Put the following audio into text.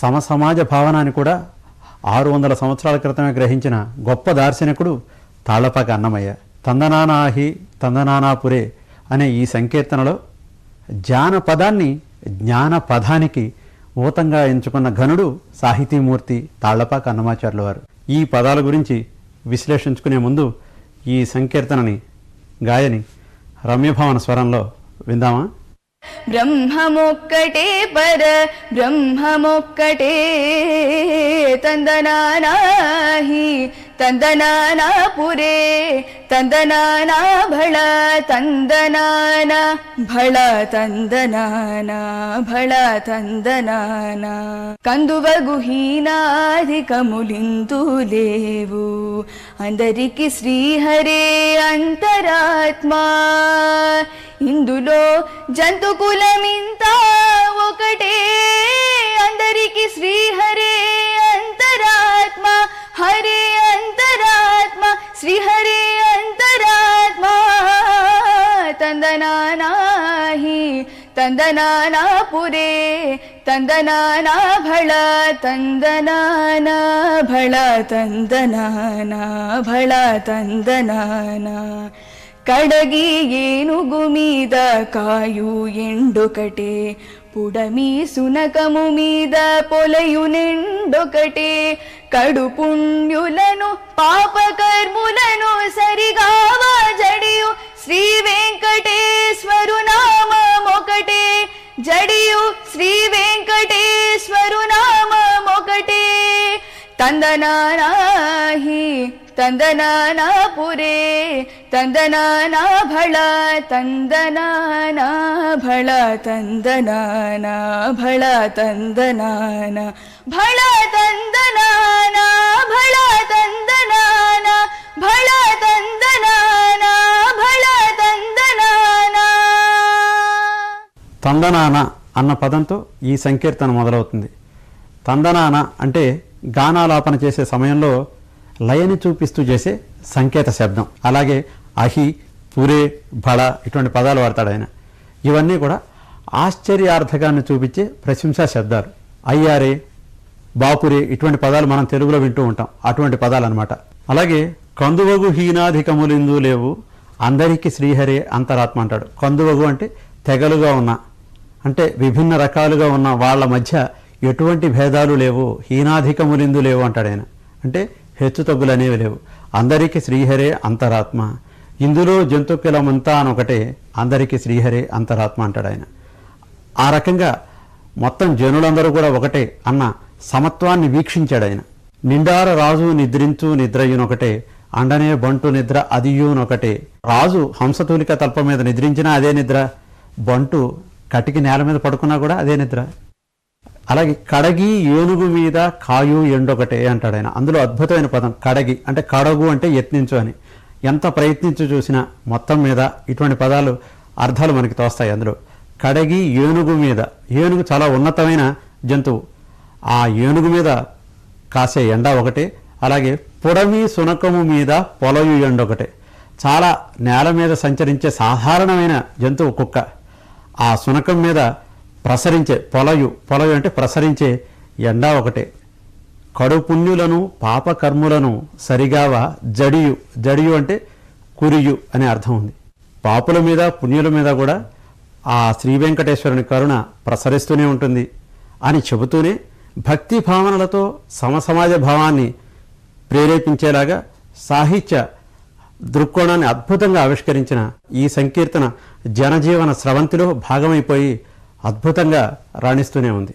సమసమాజ భావనాన్ని కూడా 600 సంవత్సరాల క్రితమే గ్రహించిన గొప్ప దార్శనికుడు తాళ్లపాక అన్నమయ్య. తందనానాహి తందనానాపురే అనే ఈ సంకీర్తనలో జానపదాన్ని జ్ఞానపదానికి ఊతంగా ఎంచుకున్న ఘనుడు సాహితీమూర్తి తాళ్లపాక అన్నమాచార్యుల వారు. ఈ పదాల గురించి విశ్లేషించుకునే ముందు ఈ సంకీర్తనని గాయని రమ్యభవన స్వరంలో విందామా? బ్రహ్మమొక్కటే పర బ్రహ్మమొక్కటే తందనానాహి తందనానాపురే తందనానా భళ తందనానా భళ తందనానా భళ తందనానా కందువగు హీనాధికములిందు లేవు అందరికి శ్రీహరే అంతరాత్మా ఇందులో జంతుకులమింత ఒకటే అందరికి శ్రీహరే అంతరాత్మ హరే అంతరాత్మ శ్రీహరే అంతరాత్మ తందనానాహి తందనానాపురే తందనానా భళ తందనానా భళ తందనానా భళ తందనానా కడగి ఏనుగు మీద కాయు ఎండొకటే పుడమి సునకము మీద పొలయు నిండొకటే కడు పుణ్యులను పాపకర్ములను సరిగావా జడియు శ్రీ వెంకటేశ్వరు నామమొకటే జడియు శ్రీ వెంకటేశ్వరు నామమొకటే తందనానాహి తందనానాపురే తందనానా భళ తందనానా భళ తందనానా భళ తందనానా భళ తందనానా భళ తందనానా భళ తందనానా భళ తందనానా. తందనాన అన్న పదంతో ఈ సంకీర్తన మొదలవుతుంది. తందనాన అంటే గానాలాపన చేసే సమయంలో లయని చూపిస్తూ చేసే సంకేత శబ్దం. అలాగే అహి పురే భళ ఇటువంటి పదాలు వాడతాడు ఆయన. ఇవన్నీ కూడా ఆశ్చర్యార్థకాన్ని చూపించే ప్రశంసా శబ్దాలు. అయ్యారే బాపురే ఇటువంటి పదాలు మనం తెలుగులో వింటూ ఉంటాం, అటువంటి పదాలు అనమాట. అలాగే కందువగు హీనాధికములిందు లేవు అందరికీ శ్రీహరే అంతరాత్మ అంటాడు. కందువగు అంటే తెగలుగా ఉన్న, అంటే విభిన్న రకాలుగా ఉన్న వాళ్ళ మధ్య ఎటువంటి భేదాలు లేవు, హీనాధికములిందు లేవు అంటాడు ఆయన. అంటే హెచ్చు తగ్గులు అనేవి లేవు. అందరికీ శ్రీహరే అంతరాత్మ, ఇందులో జంతుకులమంతా అనొకటే అందరికీ శ్రీహరే అంతరాత్మ అంటాడు ఆయన. ఆ రకంగా మొత్తం జనులందరూ కూడా ఒకటే అన్న సమత్వాన్ని వీక్షించాడు ఆయన. నిండార రాజు నిద్రించు నిద్రయునొకటే అండనే బంటు నిద్ర అదియునొకటే. రాజు హంసతూలిక తల్ప మీద నిద్రించినా అదే నిద్ర, బంటు కటికి నేల మీద పడుకున్నా కూడా అదే నిద్ర. అలాగే కడగి ఏనుగు మీద కాయు ఎండొకటే అంటాడు ఆయన. అందులో అద్భుతమైన పదం కడగి అంటే కడగు అంటే యత్నించు అని. ఎంత ప్రయత్నించు చూసినా మొత్తం మీద ఇటువంటి పదాలు అర్థాలు మనకి తోస్తాయి. అందులో కడగి ఏనుగు మీద, ఏనుగు చాలా ఉన్నతమైన జంతువు, ఆ ఏనుగు మీద కాసే ఎండ ఒకటే. అలాగే పుడమి సునకము మీద పొలయు ఎండొకటే, చాలా నేల మీద సంచరించే సాధారణమైన జంతువు కుక్క. ఆ సునకం మీద ప్రసరించే పొలయు అంటే ప్రసరించే ఎండ ఒకటే. కడు పుణ్యులను పాపకర్ములను సరిగావా జడియు అంటే కురియు అనే అర్థం ఉంది. పాపుల మీద పుణ్యుల మీద కూడా ఆ శ్రీ వెంకటేశ్వరుని కరుణ ప్రసరిస్తూనే ఉంటుంది అని చెబుతూనే భక్తి భావనలతో సమసమాజ భావాన్ని ప్రేరేపించేలాగా సాహిత్య దృక్కోణాన్ని అద్భుతంగా ఆవిష్కరించిన ఈ సంకీర్తన జనజీవన స్రవంతిలో భాగమైపోయి అద్భుతంగా రాణిస్తూనే ఉంది.